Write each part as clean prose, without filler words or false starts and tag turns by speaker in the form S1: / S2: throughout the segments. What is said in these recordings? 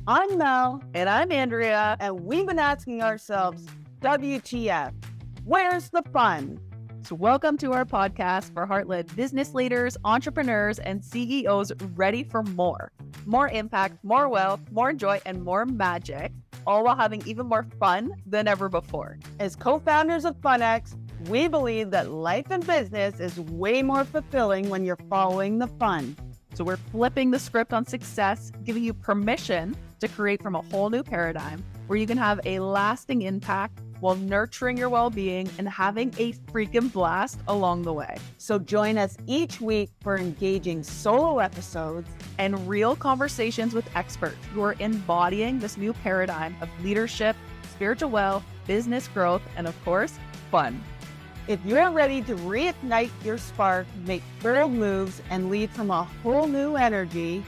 S1: I'm Mel,
S2: And I'm Andrea.
S1: and we've been asking ourselves, WTF? Where's the fun?
S2: So, welcome to our podcast for heart-led business leaders, entrepreneurs, and CEOs ready for more. More impact, more wealth, more joy, and more magic, all while having even more fun than ever before.
S1: As co-founders of FunX, we believe that life and business is way more fulfilling when you're following the fun.
S2: So, we're flipping the script on success, giving you permission to create from a whole new paradigm where you can have a lasting impact while nurturing your well-being and having a freaking blast along the way.
S1: So join us each week for engaging solo episodes
S2: and real conversations with experts who are embodying this new paradigm of leadership, spiritual wealth, business growth, and of course, fun.
S1: If you're ready to reignite your spark, make bold moves, and lead from a whole new energy,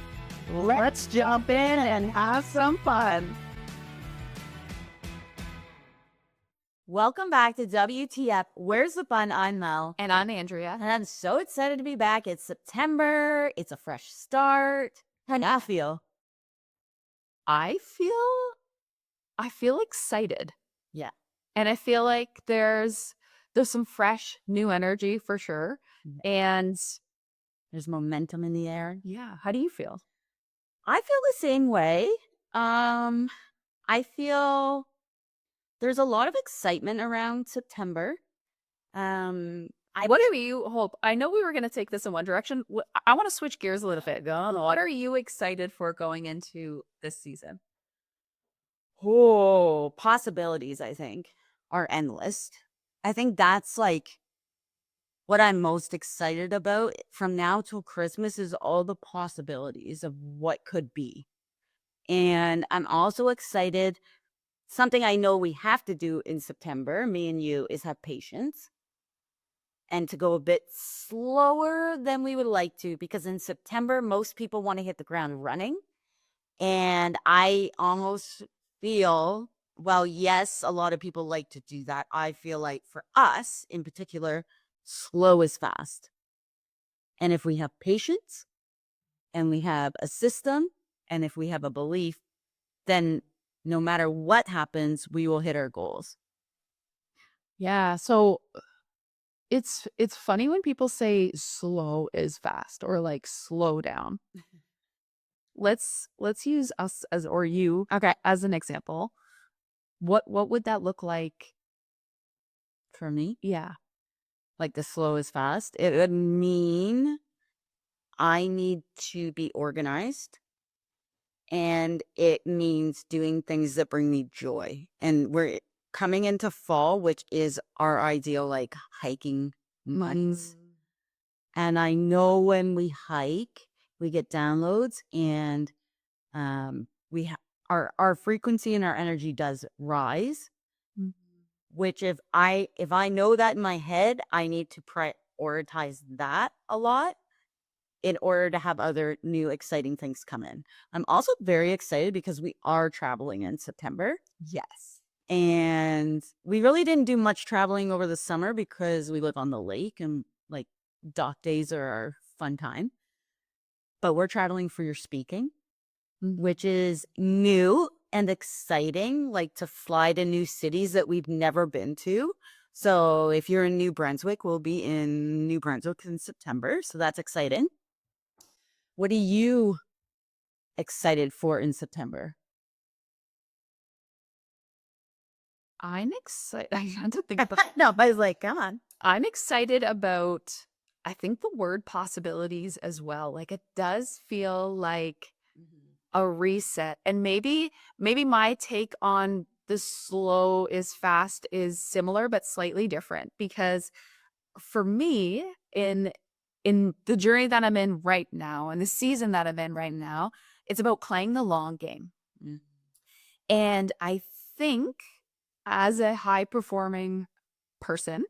S2: Let's jump in and have some fun.
S3: Welcome back to WTF. Where's the fun? I'm Mel.
S2: And I'm Andrea.
S3: And I'm so excited to be back. It's September. It's a fresh start. How do you feel?
S2: I feel excited.
S3: Yeah.
S2: And I feel like there's some fresh new energy for sure. And
S3: There's momentum in the air.
S2: yeah, how do you feel?
S3: I feel the same way. I feel there's a lot of excitement around September.
S2: What do you hope? I know we were going to take this in one direction. I want to switch gears a little bit. What are you excited for going into this season?
S3: Oh, possibilities, I think, are endless. I think that's like what I'm most excited about from now till Christmas is all the possibilities of what could be. And I'm also excited. Something I know we have to do in September, me and you, is have patience and to go a bit slower than we would like to, because in September, most people want to hit the ground running. And I almost feel, well, yes, a lot of people like to do that. I feel like for us in particular, slow is fast. And if we have patience and we have a system and if we have a belief, then no matter what happens, we will hit our goals.
S2: Yeah, so it's funny when people say slow is fast or like slow down. Let's use us as or you as an example. What would that look like?
S3: For me,
S2: Yeah.
S3: like the slow is fast, it would mean I need to be organized. And it means doing things that bring me joy. And we're coming into fall, which is our ideal like hiking months. And I know when we hike, we get downloads and our frequency and our energy does rise. Which if I know that in my head, I need to prioritize that a lot in order to have other new exciting things come in. I'm also very excited because we are traveling in September.
S2: Yes.
S3: And we really didn't do much traveling over the summer because we live on the lake and like dock days are our fun time. But we're traveling for your speaking, which is new and exciting, like to fly to new cities that we've never been to. So if you're in New Brunswick, we'll be in New Brunswick in September. So that's exciting. What are you excited for in September?
S2: I'm excited. I had to think about
S3: No, but I was like, come on.
S2: I'm excited about, I think, the word possibilities as well. Like it does feel like a reset. And maybe my take on the slow is fast is similar but slightly different, because for me in the journey that I'm in right now and the season that I'm in right now, it's about playing the long game. And I think as a high performing person,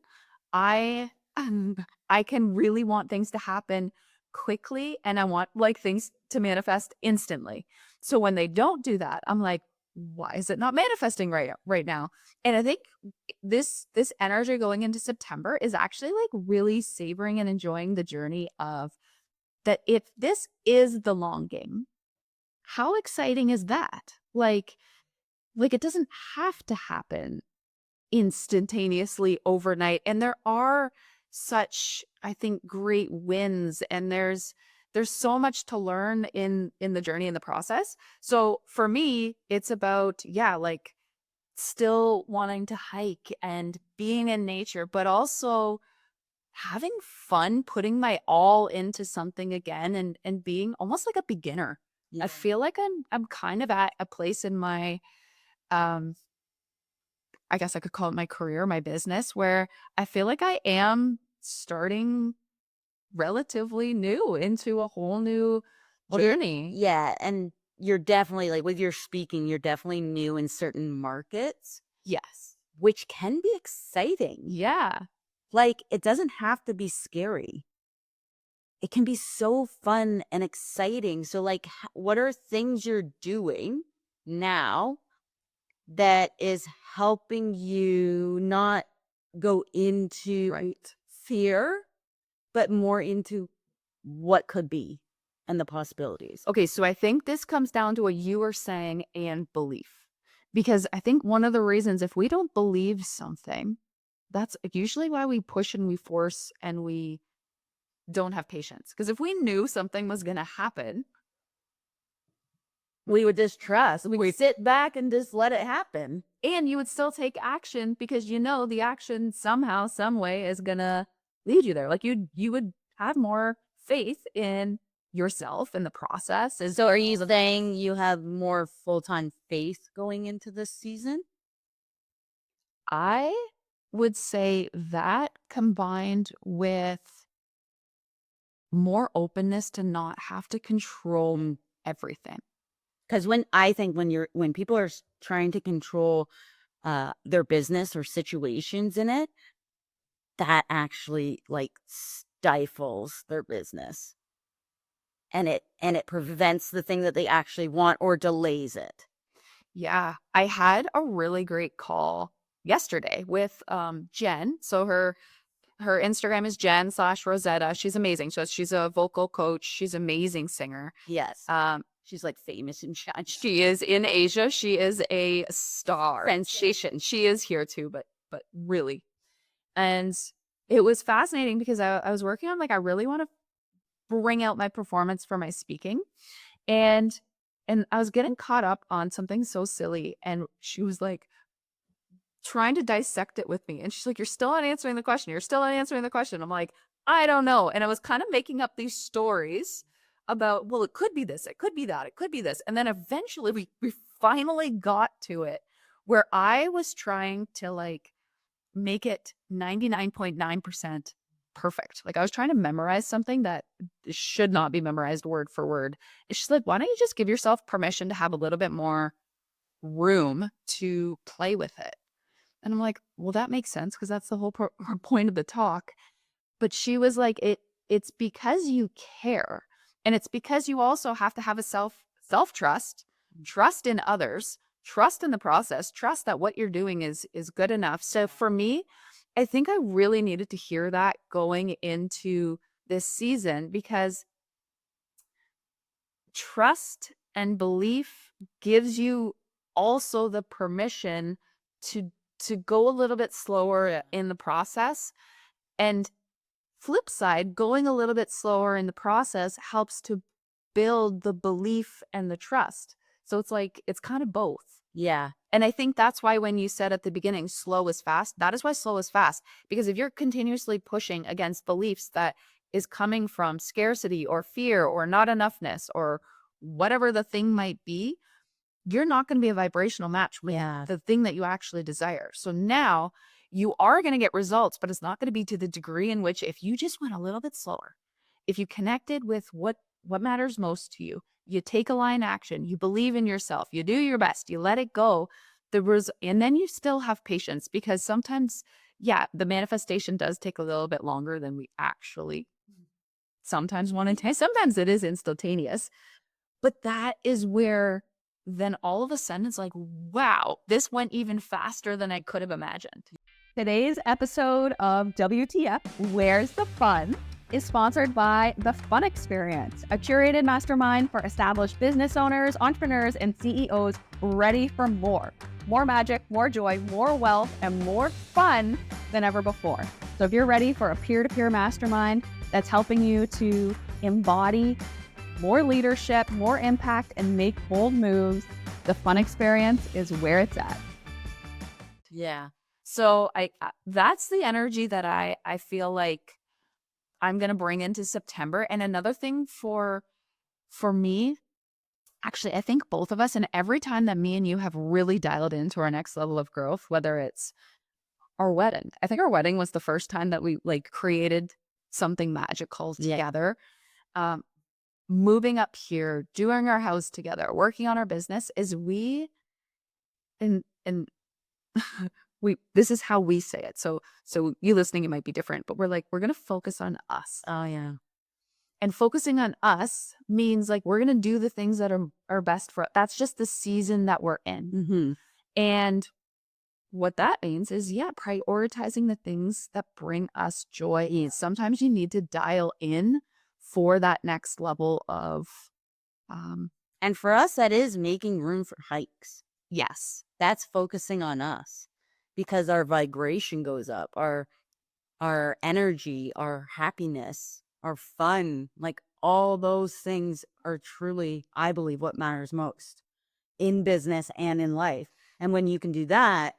S2: I can really want things to happen quickly, and I want like things to manifest instantly. So when they don't do that, I'm like, why is it not manifesting right now? And I think this energy going into September is actually like really savoring and enjoying the journey of that. If this is the long game, how exciting is that? Like it doesn't have to happen instantaneously overnight. And there are such, I think, great wins, and there's so much to learn in the journey, in the process. So for me, it's about, yeah, like still wanting to hike and being in nature, but also having fun, putting my all into something again, and being almost like a beginner.
S3: Yeah.
S2: I feel like I'm kind of at a place in my um I guess I could call it my career, my business, where I feel like I am starting relatively new into a whole new
S3: Well,
S2: journey.
S3: yeah, and you're definitely like with your speaking, you're definitely new in certain markets,
S2: Yes.
S3: which can be exciting.
S2: Yeah.
S3: Like, it doesn't have to be scary. It can be so fun and exciting. So, like, what are things you're doing now that is helping you not go into
S2: Right.
S3: fear, but more into what could be and the possibilities?
S2: Okay, so I think this comes down to what you were saying and belief. Because I think one of the reasons, if we don't believe something, that's usually why we push and we force and we don't have patience. Because if we knew something was going to happen,
S3: We would just trust. We
S2: we
S3: sit back and just let it happen.
S2: and you would still take action because you know the action somehow, some way is gonna lead you there. Like you would have more faith in yourself and the process. Is
S3: So are you saying you have more full-time faith going into this season?
S2: I would say that combined with more openness to not have to control everything.
S3: Because when people are trying to control their business or situations in it, that actually like stifles their business, and it prevents the thing that they actually want or delays it.
S2: Yeah, I had a really great call yesterday with Jen. So her Instagram is Jen/Rosetta. She's amazing. So she's a vocal coach. She's an amazing singer.
S3: Yes,
S2: Um,
S3: she's like famous in China.
S2: she is in Asia. She is a star
S3: Sensation.
S2: sensation. She is here too, but really. And it was fascinating because I was working on, like, I really want to bring out my performance for my speaking. And I was getting caught up on something so silly. And she was like, trying to dissect it with me. And she's like, "You're still not answering the question. You're still not answering the question." I'm like, "I don't know." And I was kind of making up these stories about, well, it could be this, it could be that, it could be this. And then eventually we finally got to it where I was trying to like make it 99.9% perfect. Like I was trying to memorize something that should not be memorized word for word. And she's like, "Why don't you just give yourself permission to have a little bit more room to play with it?" And I'm like, "Well, that makes sense because that's the whole point of the talk." But she was like, it's because you care. And it's because you also have to have a self-trust, trust in others, trust in the process, trust that what you're doing is good enough. So for me, I think I really needed to hear that going into this season because trust and belief gives you also the permission to go a little bit slower in the process. And flip side, going a little bit slower in the process helps to build the belief and the trust. So it's like it's kind of both.
S3: Yeah.
S2: And I think that's why when you said at the beginning, slow is fast, that is why slow is fast. Because if you're continuously pushing against beliefs that is coming from scarcity or fear or not enoughness or whatever the thing might be, you're not going to be a vibrational match with
S3: Yeah.
S2: the thing that you actually desire. So now you are going to get results, but it's not going to be to the degree in which if you just went a little bit slower, if you connected with what matters most to you, you take a line action, you believe in yourself, you do your best, you let it go, and then you still have patience because sometimes, yeah, the manifestation does take a little bit longer than we actually sometimes want to. Sometimes it is instantaneous, but that is where then all of a sudden it's like, wow, this went even faster than I could have imagined.
S1: Today's episode of WTF, Where's the Fun,
S4: is sponsored by The Fun Experience, a curated mastermind for established business owners, entrepreneurs, and CEOs ready for more. More magic, more joy, more wealth, and more fun than ever before. So if you're ready for a peer-to-peer mastermind that's helping you to embody more leadership, more impact, and make bold moves, The Fun Experience is where it's at.
S2: Yeah. So that's the energy that I feel like I'm going to bring into September. And another thing for me, actually, I think both of us, and every time that me and you have really dialed into our next level of growth, whether it's our wedding, I think our wedding was the first time that we like created something magical together. Moving up here, doing our house together, working on our business, is we and this is how we say it. So you listening, it might be different, but we're going to focus on us.
S3: Oh, yeah.
S2: And focusing on us means like we're going to do the things that are best for us. That's just the season that we're in.
S3: Mm-hmm.
S2: And what that means is, prioritizing the things that bring us joy. Sometimes you need to dial in for that next level of
S3: And for us, that is making room for hikes.
S2: yes.
S3: That's focusing on us because our vibration goes up, our energy, our happiness, our fun, like all those things are truly, I believe, what matters most in business and in life. And when you can do that,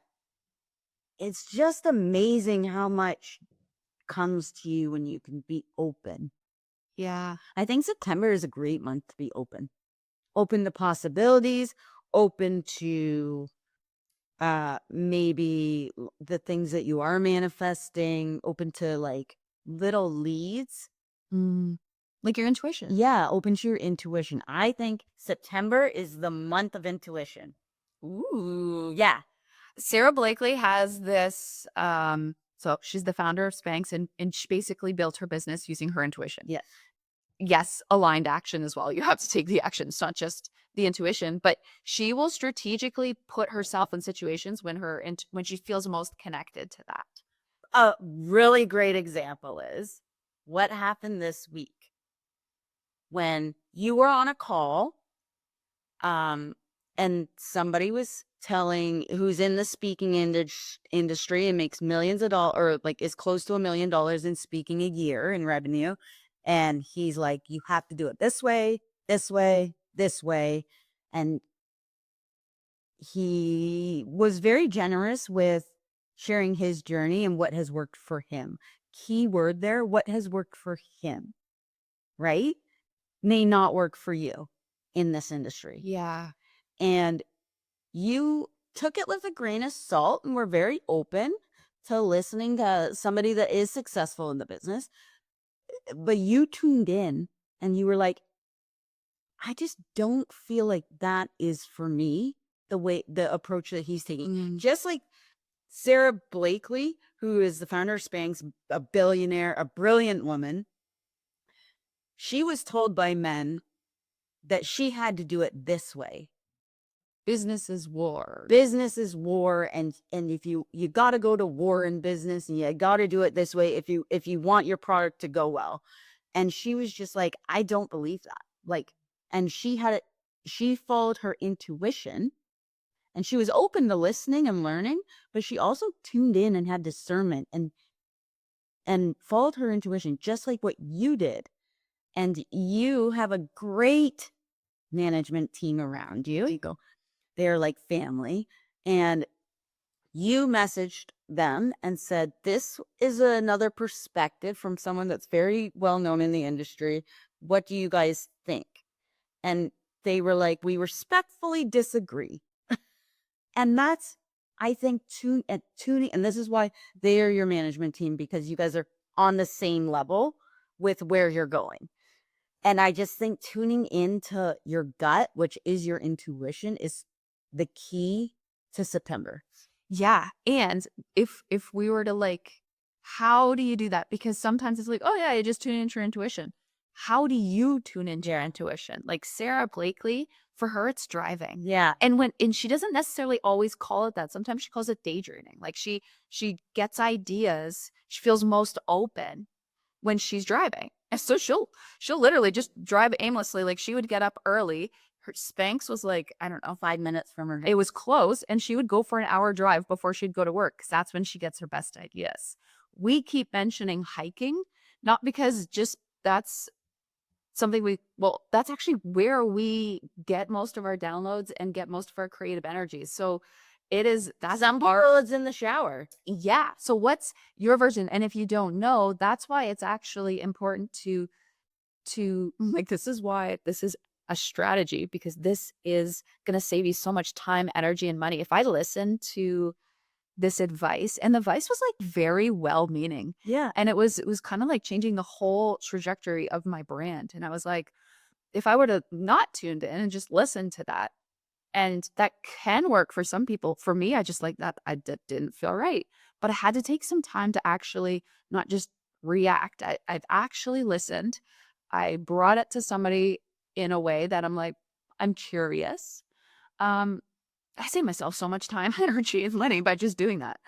S3: it's just amazing how much comes to you when you can be open.
S2: Yeah.
S3: I think September is a great month to be open. Open to possibilities, open to maybe the things that you are manifesting, open to like little leads.
S2: Like your intuition.
S3: Yeah, open to your intuition. I think September is the month of intuition.
S2: Ooh, yeah. Sarah Blakely has this, so she's the founder of Spanx, and she basically built her business using her intuition.
S3: Yes.
S2: Yes, aligned action as well. You have to take the action. It's not just the intuition, but she will strategically put herself in situations when when she feels most connected to that.
S3: A really great example is what happened this week when you were on a call, and somebody was telling who's in the speaking industry and makes millions of dollars, or like is close to $1 million in speaking a year in revenue. And he's like, you have to do it this way, this way, this way. And he was very generous with sharing his journey and what has worked for him. Key word there, what has worked for him, right? May not work for you in this industry.
S2: Yeah.
S3: And you took it with a grain of salt and were very open to listening to somebody that is successful in the business. But you tuned in and you were like, I just don't feel like that is for me, the approach that he's taking. Just like Sarah Blakely, who is the founder of Spanx, a billionaire, a brilliant woman, she was told by men that she had to do it this way.
S2: Business is war.
S3: Business is war, and if you got to go to war in business, and you got to do it this way if you want your product to go well. And she was just like, I don't believe that. Like, and she followed her intuition, and she was open to listening and learning, but she also tuned in and had discernment and followed her intuition, just like what you did. And you have a great management team around you. You go, they're like family. And you messaged them and said, this is another perspective from someone that's very well known in the industry. What do you guys think? And they were like, we respectfully disagree. And that's, I think, tuning. And this is why they are your management team, because you guys are on the same level with where you're going. And I just think tuning into your gut, which is your intuition, is the key to September.
S2: Yeah. And if we were to like, how do you do that? Because sometimes it's like, oh yeah, you just tune into your intuition. How do you tune into your intuition? Like Sarah Blakely, for her, it's driving.
S3: Yeah.
S2: And she doesn't necessarily always call it that. Sometimes she calls it daydreaming. Like she gets ideas. She feels most open when she's driving. And so she'll literally just drive aimlessly. Like she would get up early. Her Spanx was like, I don't know,
S3: 5 minutes from her.
S2: it was close, and she would go for an hour drive before she'd go to work because that's when she gets her best ideas. We keep mentioning hiking, not because just that's something that's actually where we get most of our downloads and get most of our creative energy. So that's
S3: Some people it's in the shower.
S2: yeah. So what's your version? And if you don't know, that's why it's actually important to like, this is why this is a strategy, because this is going to save you so much time, energy, and money. If I listen to this advice, and the advice was like very well meaning,
S3: Yeah.
S2: and it was kind of like changing the whole trajectory of my brand. And I was like, if I were to not tuned in and just listen to that, and that can work for some people. For me, I just like that. Didn't feel right, but I had to take some time to actually not just react. I've actually listened. I brought it to somebody in a way that I'm like, I'm curious. I save myself so much time, energy, and money by just doing that.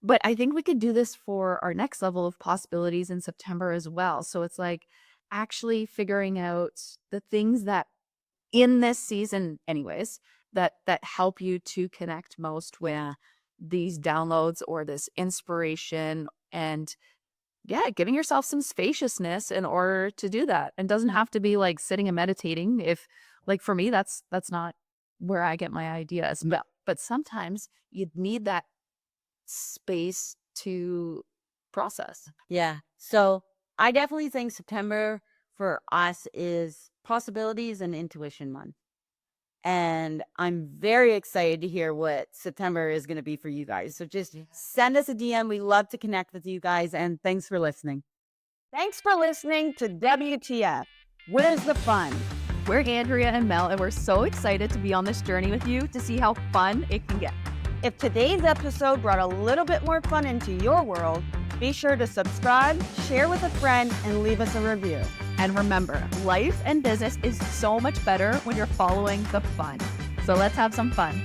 S2: But I think we could do this for our next level of possibilities in September as well. So it's like actually figuring out the things that in this season anyways, that help you to connect most with these downloads or this inspiration, and giving yourself some spaciousness in order to do that. And doesn't have to be like sitting and meditating. If like for me, that's not where I get my ideas. But sometimes you need that space to process.
S3: Yeah. So I definitely think September for us is possibilities and intuition month. And I'm very excited to hear what September is going to be for you guys. So just send us a DM. We love to connect with you guys. And thanks for listening.
S1: Thanks for listening to WTF. Where's the fun?
S4: We're Andrea and Mel, and we're so excited to be on this journey with you to see how fun it can get.
S1: If today's episode brought a little bit more fun into your world, be sure to subscribe, share with a friend, and leave us a review.
S4: And remember, life and business is so much better when you're following the fun. So let's have some fun.